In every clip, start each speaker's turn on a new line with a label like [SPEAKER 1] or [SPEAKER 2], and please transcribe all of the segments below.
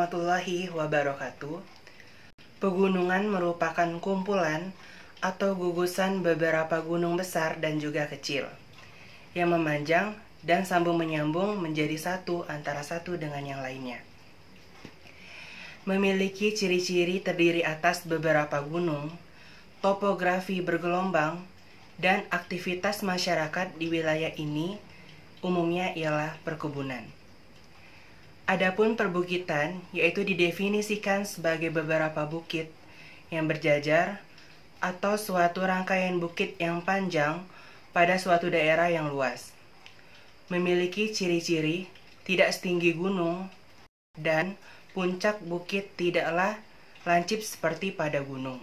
[SPEAKER 1] warahmatullahi wabarakatuh. Pegunungan merupakan kumpulan atau gugusan beberapa gunung besar dan juga kecil yang memanjang dan sambung menyambung menjadi satu antara satu dengan yang lainnya. Memiliki ciri-ciri terdiri atas beberapa gunung, topografi bergelombang, dan aktivitas masyarakat di wilayah ini umumnya ialah perkebunan. Adapun perbukitan yaitu didefinisikan sebagai beberapa bukit yang berjajar atau suatu rangkaian bukit yang panjang pada suatu daerah yang luas. Memiliki ciri-ciri tidak setinggi gunung dan puncak bukit tidaklah lancip seperti pada gunung.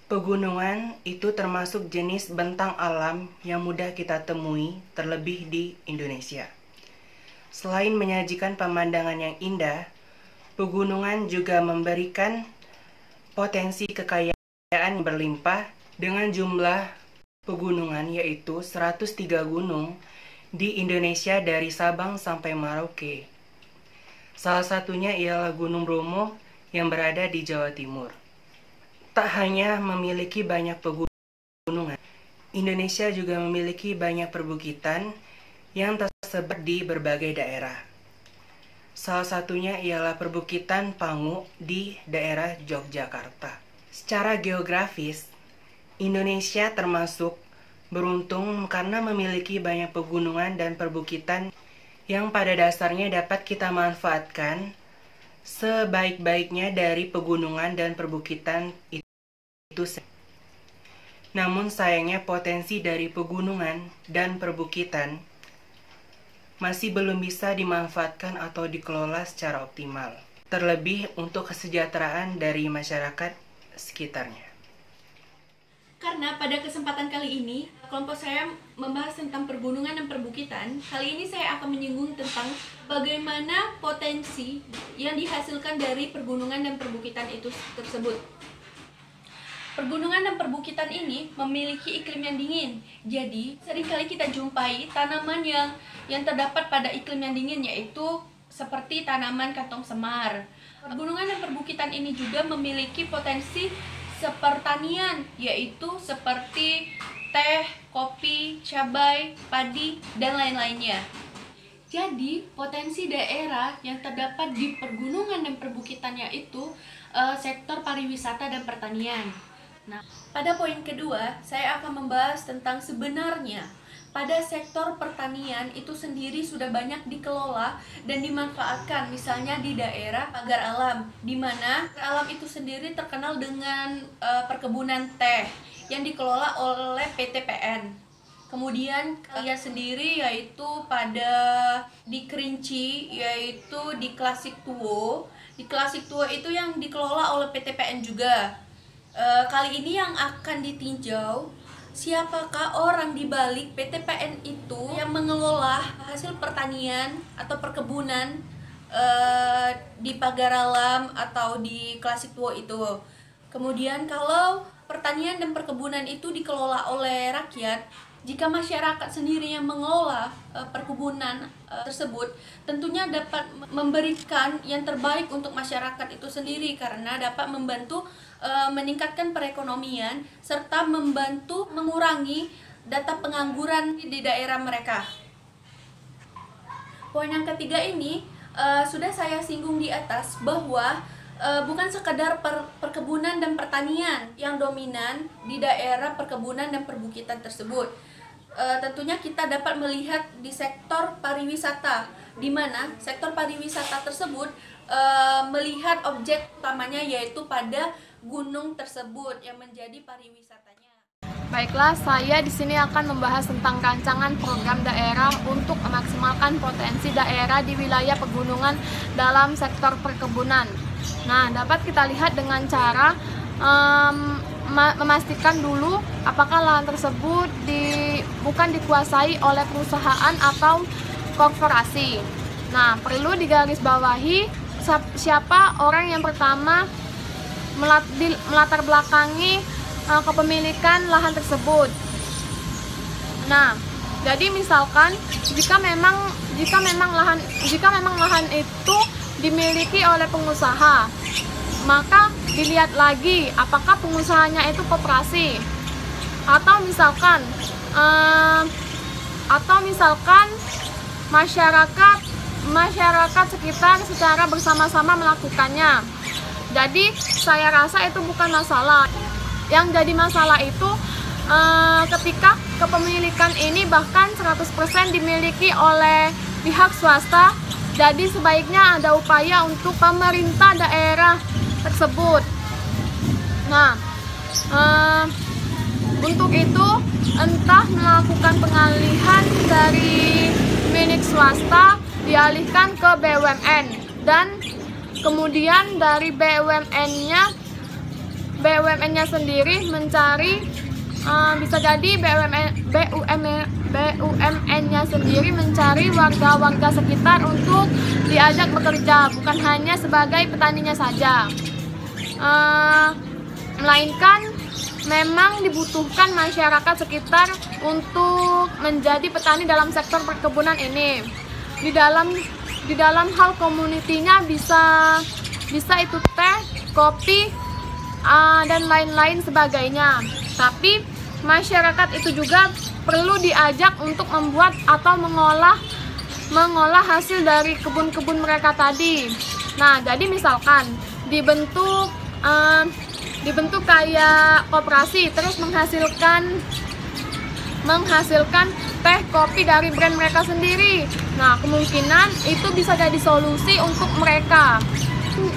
[SPEAKER 1] Pegunungan itu termasuk jenis bentang alam yang mudah kita temui terlebih di Indonesia. Selain menyajikan pemandangan yang indah, pegunungan juga memberikan potensi kekayaan yang berlimpah dengan jumlah pegunungan yaitu 103 gunung di Indonesia dari Sabang sampai Merauke. Salah satunya ialah Gunung Bromo yang berada di Jawa Timur. Tak hanya memiliki banyak pegunungan, Indonesia juga memiliki banyak perbukitan yang tersebar di berbagai daerah. Salah satunya ialah perbukitan Pangu di daerah Yogyakarta. Secara geografis, Indonesia termasuk beruntung karena memiliki banyak pegunungan dan perbukitan yang pada dasarnya dapat kita manfaatkan sebaik-baiknya dari pegunungan dan perbukitan itu. Namun sayangnya potensi dari pegunungan dan perbukitan masih belum bisa dimanfaatkan atau dikelola secara optimal, terlebih untuk kesejahteraan dari masyarakat sekitarnya.
[SPEAKER 2] Karena pada kesempatan kali ini, kelompok saya membahas tentang pergunungan dan perbukitan. Kali ini saya akan menyinggung tentang bagaimana potensi yang dihasilkan dari pergunungan dan perbukitan itu tersebut. Pergunungan dan perbukitan ini memiliki iklim yang dingin. Jadi, seringkali kita jumpai tanaman yang terdapat pada iklim yang dingin, yaitu seperti tanaman kantong semar. Pergunungan dan perbukitan ini juga memiliki potensi sepertanian, yaitu seperti teh, kopi, cabai, padi, dan lain-lainnya. Jadi, potensi daerah yang terdapat di pergunungan dan perbukitannya itu sektor pariwisata dan pertanian. Nah, pada poin kedua, saya akan membahas tentang sebenarnya pada sektor pertanian itu sendiri sudah banyak dikelola dan dimanfaatkan, misalnya di daerah pagar alam, di mana alam itu sendiri terkenal dengan perkebunan teh yang dikelola oleh PT PN. Kemudian kalian sendiri yaitu di Kerinci, yaitu di Klasik Tuo. Di Klasik Tuo itu yang dikelola oleh PT PN juga. Kali ini yang akan ditinjau siapakah orang di balik PT PN itu yang mengelola hasil pertanian atau perkebunan di pagar alam atau di Klasik Tuo itu. Kemudian kalau pertanian dan perkebunan itu dikelola oleh rakyat, jika masyarakat sendiri yang mengelola perkebunan tersebut, tentunya dapat memberikan yang terbaik untuk masyarakat itu sendiri karena dapat membantu meningkatkan perekonomian serta membantu mengurangi data pengangguran di daerah mereka. Poin yang ketiga ini sudah saya singgung di atas bahwa bukan sekadar perkebunan dan pertanian yang dominan di daerah perkebunan dan perbukitan tersebut. Tentunya kita dapat melihat di sektor pariwisata, di mana sektor pariwisata tersebut melihat objek utamanya yaitu pada gunung tersebut yang menjadi pariwisatanya.
[SPEAKER 3] Baiklah, saya di sini akan membahas tentang rancangan program daerah untuk memaksimalkan potensi daerah di wilayah pegunungan dalam sektor perkebunan. Nah, dapat kita lihat dengan cara memastikan dulu apakah lahan tersebut bukan dikuasai oleh perusahaan atau korporasi. Nah, perlu digarisbawahi siapa orang yang pertama melatar belakangi kepemilikan lahan tersebut. Nah, jadi misalkan jika memang lahan itu dimiliki oleh pengusaha, maka dilihat lagi apakah pengusahanya itu koperasi atau misalkan masyarakat sekitar secara bersama-sama melakukannya. Jadi saya rasa itu bukan masalah. Yang jadi masalah itu ketika kepemilikan ini bahkan 100% dimiliki oleh pihak swasta. Jadi sebaiknya ada upaya untuk pemerintah daerah tersebut. Nah, untuk itu entah melakukan pengalihan dari milik swasta dialihkan ke BUMN, dan kemudian dari BUMN-nya sendiri mencari, bisa jadi BUMN-nya sendiri mencari warga-warga sekitar untuk diajak bekerja, bukan hanya sebagai petaninya saja, melainkan memang dibutuhkan masyarakat sekitar untuk menjadi petani dalam sektor perkebunan ini. Di dalam hal komunitinya bisa itu teh, kopi, dan lain-lain sebagainya. Tapi masyarakat itu juga perlu diajak untuk membuat atau mengolah hasil dari kebun-kebun mereka tadi. Nah, jadi misalkan dibentuk kayak koperasi, terus menghasilkan teh, kopi dari brand mereka sendiri. Nah, kemungkinan itu bisa jadi solusi untuk mereka.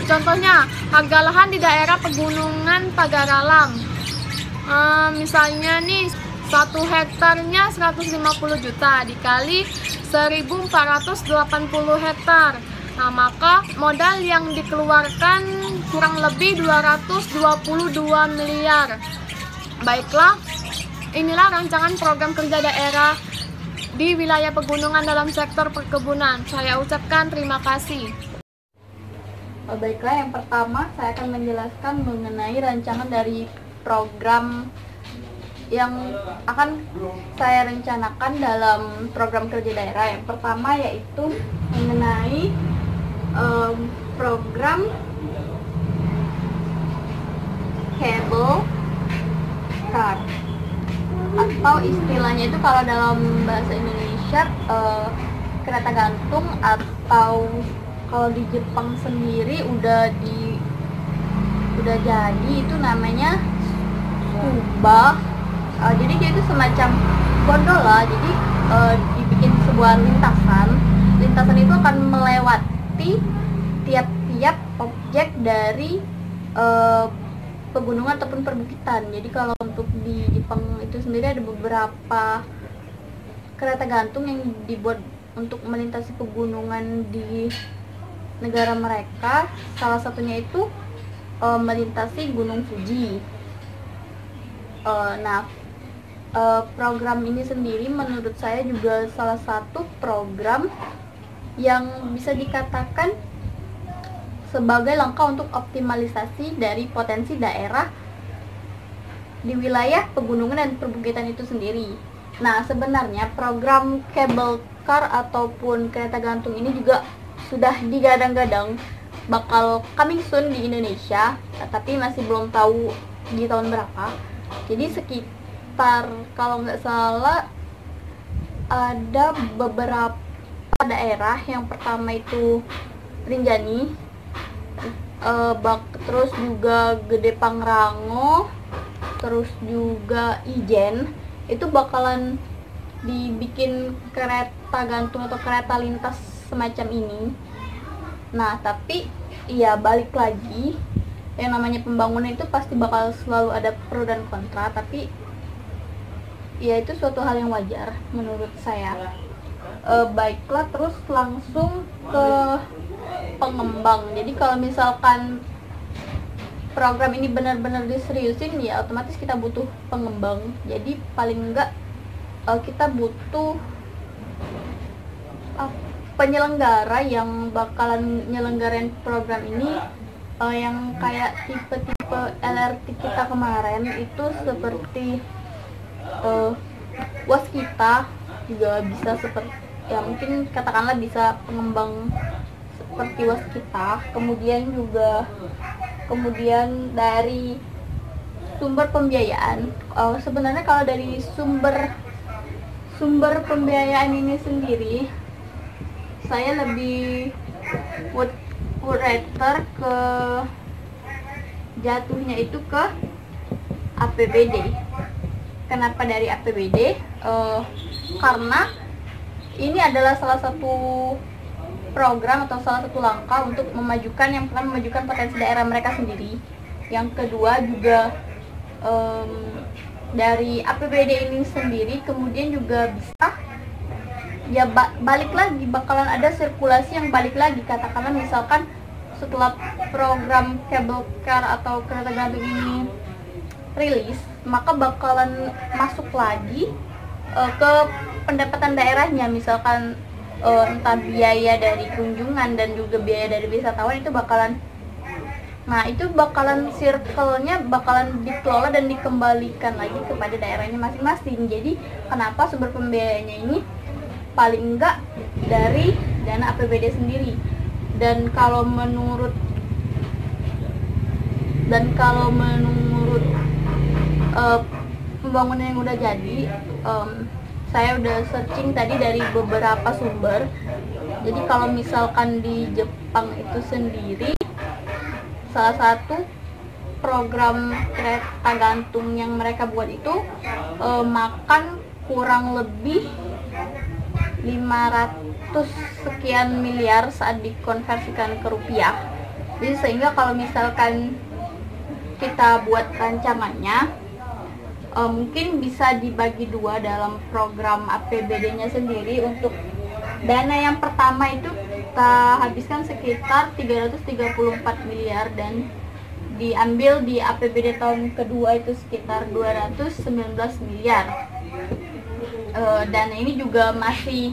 [SPEAKER 3] Contohnya, harga lahan di daerah pegunungan pagar alam. Misalnya nih, 1 hektarnya 150 juta dikali 1.480 hektar. Nah, maka modal yang dikeluarkan kurang lebih 222 miliar. Baiklah, inilah rancangan program kerja daerah di wilayah pegunungan dalam sektor perkebunan. Saya ucapkan terima kasih.
[SPEAKER 4] Baiklah, yang pertama saya akan menjelaskan mengenai rancangan dari program yang akan saya rencanakan dalam program kerja daerah. Yang pertama yaitu mengenai program cable car, atau istilahnya itu kalau dalam bahasa Indonesia kereta gantung, atau kalau di Jepang sendiri udah jadi itu namanya Tsukuba. Jadi dia itu semacam gondola. Jadi dibikin sebuah lintasan itu akan melewati tiap-tiap objek dari pegunungan ataupun perbukitan. Jadi kalau untuk di Jepang itu sendiri ada beberapa kereta gantung yang dibuat untuk melintasi pegunungan di negara mereka. Salah satunya itu melintasi Gunung Fuji. Program ini sendiri menurut saya juga salah satu program yang bisa dikatakan sebagai langkah untuk optimalisasi dari potensi daerah di wilayah pegunungan dan perbukitan itu sendiri. Nah, sebenarnya program cable car ataupun kereta gantung ini juga sudah digadang-gadang bakal coming soon di Indonesia, tapi masih belum tahu di tahun berapa. Jadi sekitar, kalau nggak salah, ada beberapa daerah. Yang pertama itu Rinjani, terus juga Gede Pangrango, terus juga Ijen. Itu bakalan dibikin kereta gantung atau kereta lintas semacam ini. Nah, tapi ya balik lagi, yang namanya pembangunan itu pasti bakal selalu ada pro dan kontra, tapi ya itu suatu hal yang wajar menurut saya. Baiklah, terus langsung ke pengembang. Jadi kalau misalkan program ini benar-benar diseriusin, ya otomatis kita butuh pengembang. Jadi paling enggak kita butuh penyelenggara yang bakalan nyelenggarain program ini, yang kayak tipe-tipe LRT kita kemarin itu, seperti Waskita juga bisa, seperti ya mungkin katakanlah bisa pengembang seperti waskita, kemudian dari sumber pembiayaan. Sebenarnya kalau dari sumber pembiayaan ini sendiri, saya lebih would rather ke jatuhnya itu ke APBD. Kenapa dari APBD? Karena ini adalah salah satu program atau salah satu langkah untuk memajukan potensi daerah mereka sendiri. Yang kedua juga dari APBD ini sendiri kemudian juga bisa ya balik lagi, bakalan ada sirkulasi yang balik lagi. Katakanlah misalkan setelah program cable car atau kereta gantung ini rilis, maka bakalan masuk lagi ke pendapatan daerahnya, misalkan entah biaya dari kunjungan dan juga biaya dari wisatawan itu bakalan, nah itu bakalan circle-nya bakalan dikelola dan dikembalikan lagi kepada daerahnya masing-masing. Jadi kenapa sumber pembiayaannya ini paling enggak dari dana APBD sendiri. Dan kalau menurut pembangunan yang udah jadi, saya udah searching tadi dari beberapa sumber. Jadi kalau misalkan di Jepang itu sendiri, salah satu program kereta gantung yang mereka buat itu makan kurang lebih 500 sekian miliar saat dikonversikan ke rupiah. Jadi sehingga kalau misalkan kita buat rancangannya, mungkin bisa dibagi dua dalam program APBD-nya sendiri. Untuk dana yang pertama itu kita habiskan sekitar 334 miliar dan diambil di APBD tahun kedua itu sekitar 219 miliar. Dana ini juga masih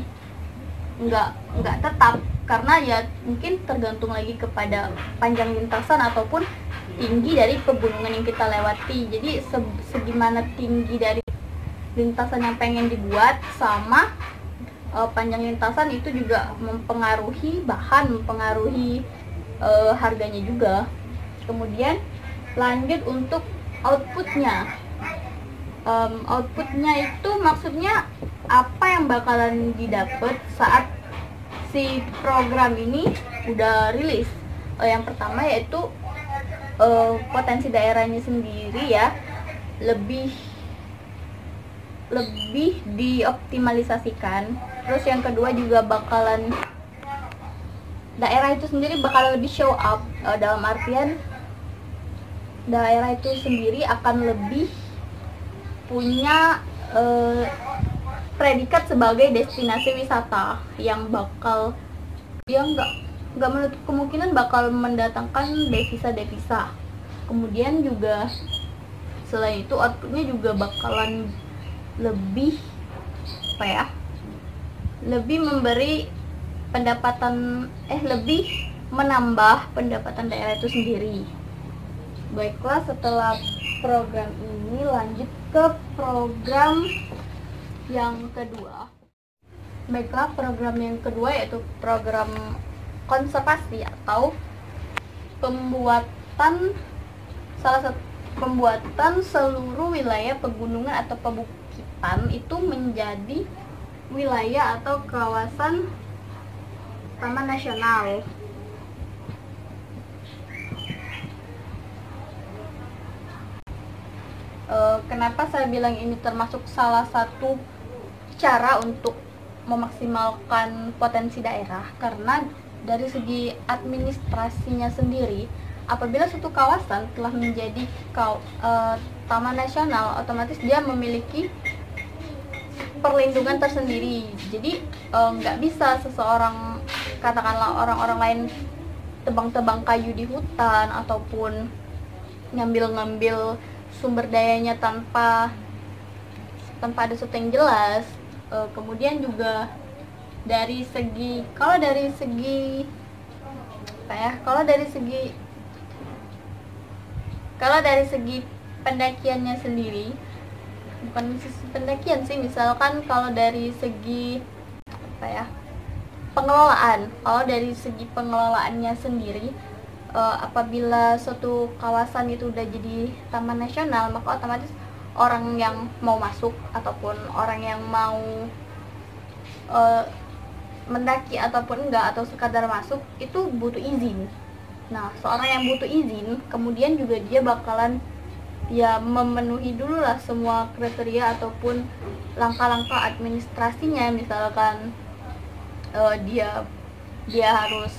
[SPEAKER 4] nggak tetap, karena ya mungkin tergantung lagi kepada panjang lintasan ataupun tinggi dari pegunungan yang kita lewati. Jadi segimana tinggi dari lintasan yang pengen dibuat sama panjang lintasan itu juga mempengaruhi harganya juga. Kemudian lanjut untuk outputnya. Outputnya itu maksudnya apa yang bakalan didapat saat si program ini udah rilis. Yang pertama yaitu potensi daerahnya sendiri ya lebih dioptimalisasikan. Terus yang kedua juga bakalan daerah itu sendiri bakalan lebih show up, dalam artian daerah itu sendiri akan lebih punya predikat sebagai destinasi wisata yang nggak menutup kemungkinan bakal mendatangkan devisa. Kemudian juga selain itu outputnya juga bakalan lebih lebih memberi pendapatan lebih menambah pendapatan daerah itu sendiri. Baiklah, setelah program ini lanjut ke program yang kedua. Baiklah, program yang kedua yaitu program konservasi atau pembuatan seluruh wilayah pegunungan atau pebukitan itu menjadi wilayah atau kawasan taman nasional. Kenapa saya bilang ini termasuk salah satu cara untuk memaksimalkan potensi daerah? Karena dari segi administrasinya sendiri, apabila suatu kawasan telah menjadi taman nasional, otomatis dia memiliki perlindungan tersendiri. Jadi nggak bisa seseorang, katakanlah orang-orang lain, tebang-tebang kayu di hutan ataupun ngambil sumber dayanya tanpa ada sesuatu yang jelas. Kemudian juga kalau dari segi pendakiannya sendiri, bukan pendakian sih, misalkan kalau dari segi pengelolaan. Kalau dari segi pengelolaannya sendiri, apabila suatu kawasan itu udah jadi taman nasional, maka otomatis orang yang mau masuk ataupun orang yang mau mendaki ataupun enggak atau sekadar masuk itu butuh izin. Nah, seorang yang butuh izin kemudian juga dia bakalan ya memenuhi dulu lah semua kriteria ataupun langkah-langkah administrasinya. Misalkan dia harus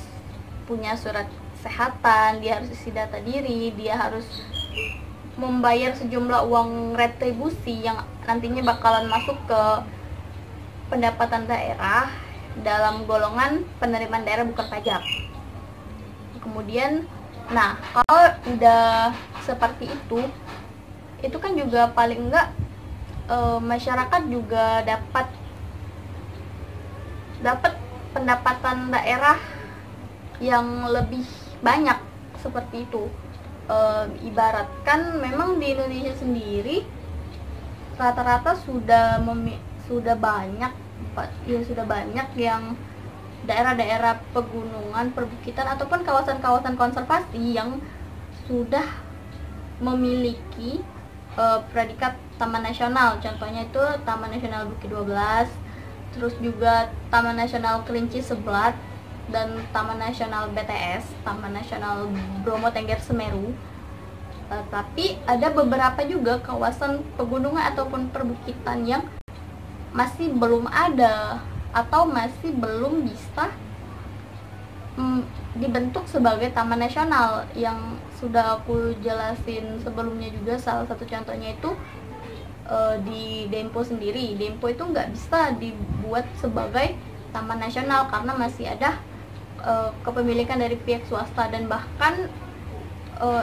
[SPEAKER 4] punya surat kesehatan, dia harus isi data diri, dia harus membayar sejumlah uang retribusi yang nantinya bakalan masuk ke pendapatan daerah dalam golongan penerimaan daerah bukan pajak. Kemudian, nah kalau udah seperti itu kan juga paling enggak masyarakat juga dapat pendapatan daerah yang lebih banyak seperti itu. Ibaratkan memang di Indonesia sendiri rata-rata sudah banyak yang daerah-daerah pegunungan, perbukitan ataupun kawasan-kawasan konservasi yang sudah memiliki predikat taman nasional. Contohnya itu Taman Nasional Bukit 12, terus juga Taman Nasional Kerinci Seblat, dan Taman Nasional BTS, Taman Nasional Bromo Tengger Semeru. Tapi ada beberapa juga kawasan pegunungan ataupun perbukitan yang masih belum ada atau masih belum bisa dibentuk sebagai taman nasional. Yang sudah aku jelasin sebelumnya juga, salah satu contohnya itu di Dempo sendiri. Dempo itu nggak bisa dibuat sebagai taman nasional karena masih ada kepemilikan dari pihak swasta. Dan bahkan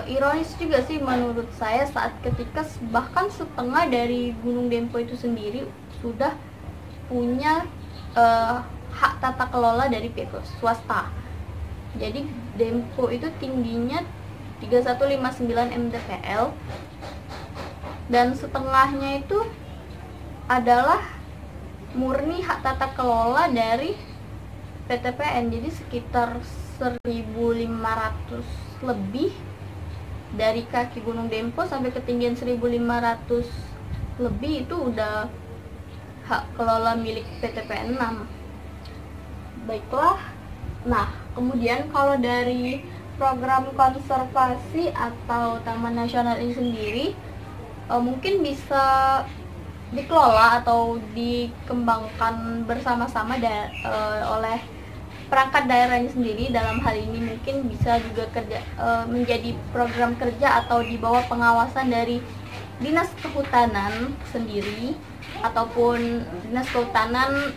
[SPEAKER 4] ironis juga sih menurut saya saat ketika bahkan setengah dari Gunung Dempo itu sendiri sudah punya hak tata kelola dari pihak swasta. Jadi Dempo itu tingginya 3159 mdpl dan setengahnya itu adalah murni hak tata kelola dari PTPN. Jadi sekitar 1.500 lebih dari kaki Gunung Dempo sampai ketinggian 1.500 lebih itu udah hak kelola milik PTPN 6. Baiklah. Nah, kemudian kalau dari program konservasi atau taman nasional ini sendiri mungkin bisa dikelola atau dikembangkan bersama-sama oleh perangkat daerahnya sendiri. Dalam hal ini mungkin bisa juga menjadi program kerja atau di bawah pengawasan dari Dinas Kehutanan sendiri ataupun Dinas Kehutanan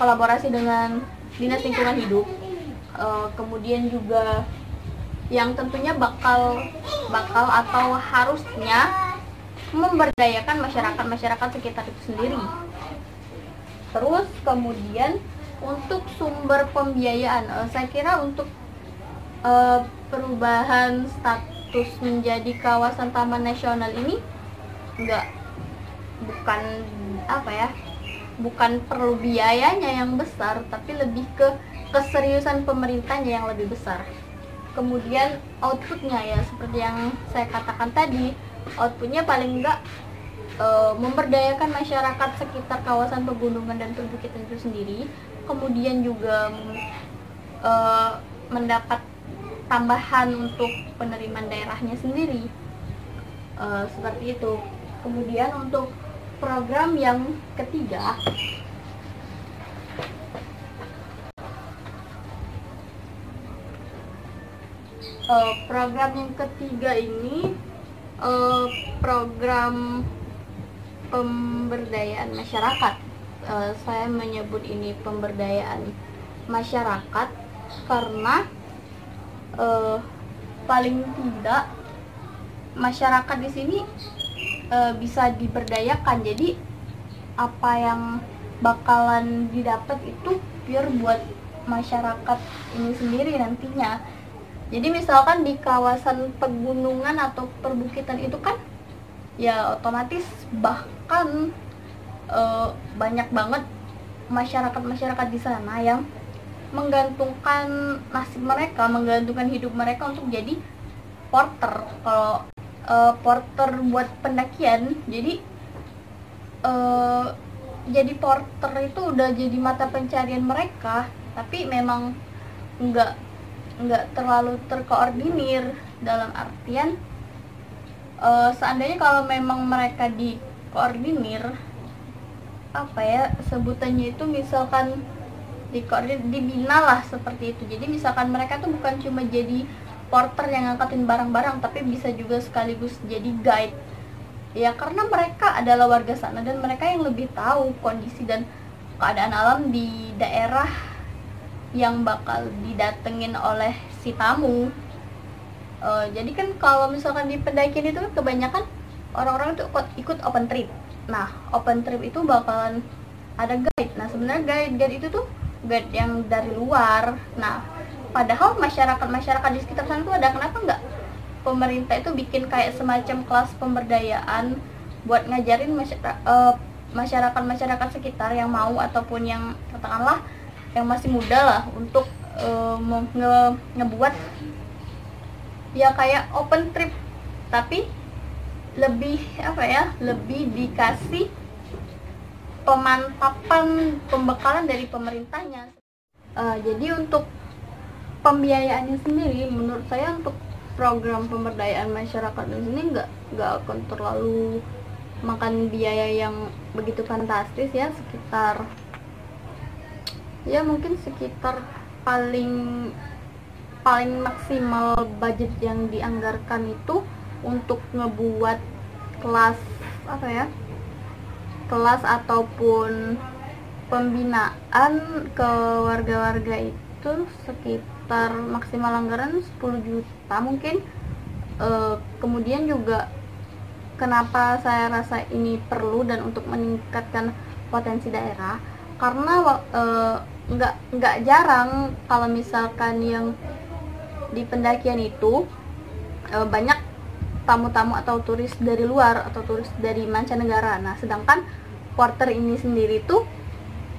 [SPEAKER 4] kolaborasi dengan Dinas Lingkungan Hidup. Kemudian juga yang tentunya bakal atau harusnya memberdayakan masyarakat sekitar itu sendiri. Terus kemudian untuk sumber pembiayaan, saya kira untuk perubahan status menjadi kawasan taman nasional ini bukan perlu biayanya yang besar, tapi lebih ke keseriusan pemerintahnya yang lebih besar. Kemudian outputnya ya seperti yang saya katakan tadi, outputnya paling enggak memberdayakan masyarakat sekitar kawasan pegunungan dan perbukitan itu sendiri. Kemudian juga mendapat tambahan untuk penerimaan daerahnya sendiri, seperti itu. Kemudian untuk program yang ketiga, ini program pemberdayaan masyarakat. Saya menyebut ini pemberdayaan masyarakat karena paling tidak masyarakat di sini bisa diberdayakan. Jadi apa yang bakalan didapat itu pure buat masyarakat ini sendiri nantinya. Jadi misalkan di kawasan pegunungan atau perbukitan itu kan ya otomatis bahkan banyak banget masyarakat di sana yang menggantungkan nasib mereka, menggantungkan hidup mereka untuk jadi porter. Kalau porter buat pendakian, jadi porter itu udah jadi mata pencarian mereka, tapi memang nggak terlalu terkoordinir. Dalam artian seandainya kalau memang mereka dikoordinir, sebutannya itu misalkan dibina lah seperti itu. Jadi misalkan mereka tuh bukan cuma jadi porter yang ngangkatin barang-barang, tapi bisa juga sekaligus jadi guide. Ya karena mereka adalah warga sana dan mereka yang lebih tahu kondisi dan keadaan alam di daerah yang bakal didatengin oleh si tamu. Jadi kan kalau misalkan di pendakian itu kan kebanyakan orang-orang itu ikut open trip. Nah, open trip itu bakalan ada guide. Nah, sebenarnya guide itu tuh guide yang dari luar. Nah, padahal masyarakat di sekitar sana tuh ada, kenapa nggak pemerintah itu bikin kayak semacam kelas pemberdayaan buat ngajarin masyarakat sekitar yang mau ataupun yang katakanlah yang masih muda lah untuk ngebuat ya kayak open trip, tapi lebih lebih dikasih pemantapan pembekalan dari pemerintahnya. Jadi untuk pembiayaannya sendiri, menurut saya untuk program pemberdayaan masyarakat di sini nggak akan terlalu makan biaya yang begitu fantastis ya, mungkin sekitar paling maksimal budget yang dianggarkan itu untuk ngebuat kelas ataupun pembinaan ke warga-warga itu sekitar maksimal anggaran 10 juta mungkin. Kemudian juga kenapa saya rasa ini perlu dan untuk meningkatkan potensi daerah, karena nggak jarang kalau misalkan yang di pendakian itu banyak tamu-tamu atau turis dari luar atau turis dari mancanegara. Nah, sedangkan porter ini sendiri tuh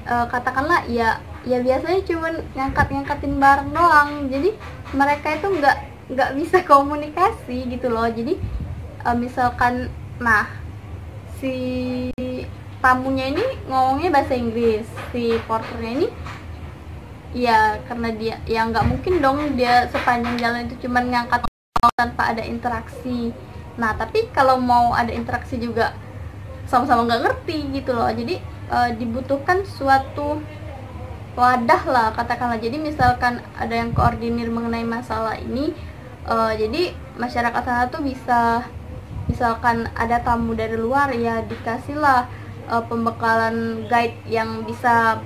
[SPEAKER 4] katakanlah ya biasanya cuman ngangkatin barang doang, jadi mereka itu nggak bisa komunikasi gitu loh. Jadi misalkan si tamunya ini ngomongnya bahasa Inggris, si porternya ini ya karena dia ya nggak mungkin dong dia sepanjang jalan itu cuman ngangkat tanpa ada interaksi. Nah, tapi kalau mau ada interaksi juga sama-sama nggak ngerti gitu loh. Jadi dibutuhkan suatu wadah lah katakanlah. Jadi misalkan ada yang koordinir mengenai masalah ini, jadi masyarakat sana tuh bisa, misalkan ada tamu dari luar ya dikasihlah pembekalan guide yang bisa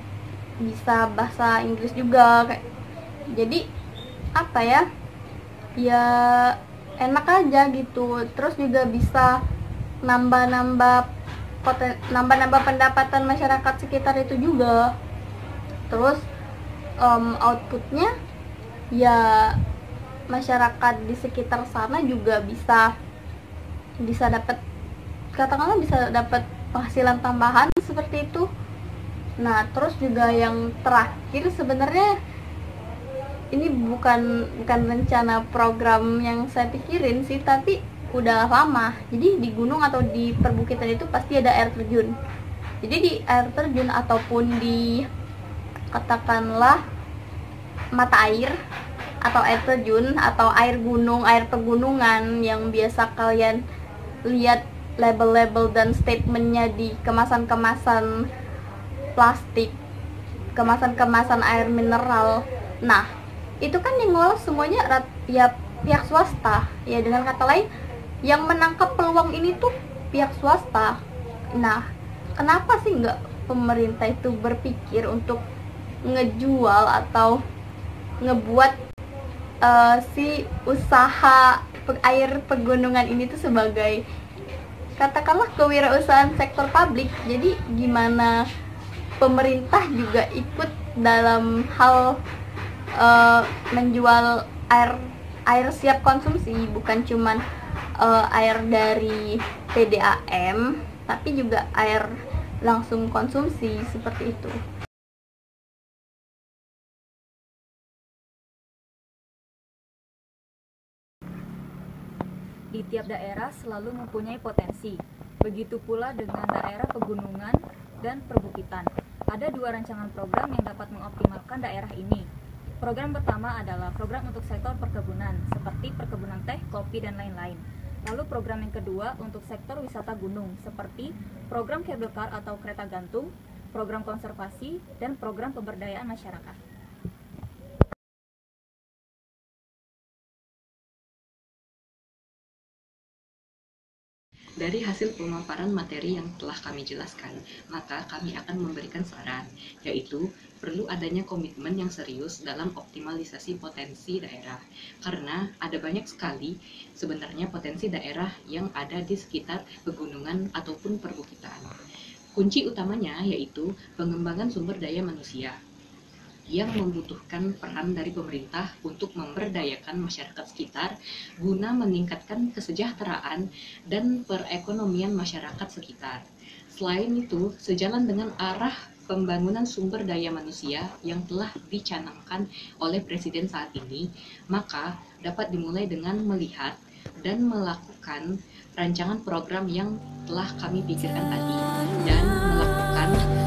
[SPEAKER 4] bahasa Inggris juga kayak. Jadi ya enak aja gitu. Terus juga bisa nambah pendapatan masyarakat sekitar itu juga. Terus outputnya ya masyarakat di sekitar sana juga bisa dapat, katakanlah bisa dapat penghasilan tambahan seperti itu. Nah, terus juga yang terakhir, sebenarnya ini bukan rencana program yang saya pikirin sih, tapi udah lama. Jadi di gunung atau di perbukitan itu pasti ada air terjun. Jadi di air terjun ataupun di katakanlah mata air atau air terjun atau air gunung, air pegunungan yang biasa kalian lihat label-label dan statementnya di kemasan-kemasan plastik, kemasan-kemasan air mineral. Nah, itu kan yang ngolah semuanya ya pihak swasta. Ya dengan kata lain, yang menangkap peluang ini tuh pihak swasta. Nah, kenapa sih nggak pemerintah itu berpikir untuk ngejual atau ngebuat si usaha air pegunungan ini tuh sebagai katakanlah kewirausahaan sektor publik. Jadi gimana pemerintah juga ikut dalam hal menjual air siap konsumsi, bukan cuman air dari PDAM, tapi juga air langsung konsumsi seperti itu.
[SPEAKER 5] di tiap daerah selalu mempunyai potensi. Begitu pula dengan daerah pegunungan dan perbukitan. Ada 2 rancangan program yang dapat mengoptimalkan daerah ini. Program pertama adalah program untuk sektor perkebunan, seperti perkebunan teh, kopi, dan lain-lain. Lalu program yang kedua untuk sektor wisata gunung, seperti program cable car atau kereta gantung, program konservasi, dan program pemberdayaan masyarakat.
[SPEAKER 6] Dari hasil pemaparan materi yang telah kami jelaskan, maka kami akan memberikan saran, yaitu perlu adanya komitmen yang serius dalam optimalisasi potensi daerah. Karena ada banyak sekali sebenarnya potensi daerah yang ada di sekitar pegunungan ataupun perbukitan. Kunci utamanya yaitu pengembangan sumber daya manusia, yang membutuhkan peran dari pemerintah untuk memberdayakan masyarakat sekitar guna meningkatkan kesejahteraan dan perekonomian masyarakat sekitar. Selain itu, sejalan dengan arah pembangunan sumber daya manusia yang telah dicanangkan oleh Presiden saat ini, maka dapat dimulai dengan melihat dan melakukan rancangan program yang telah kami pikirkan tadi dan melakukan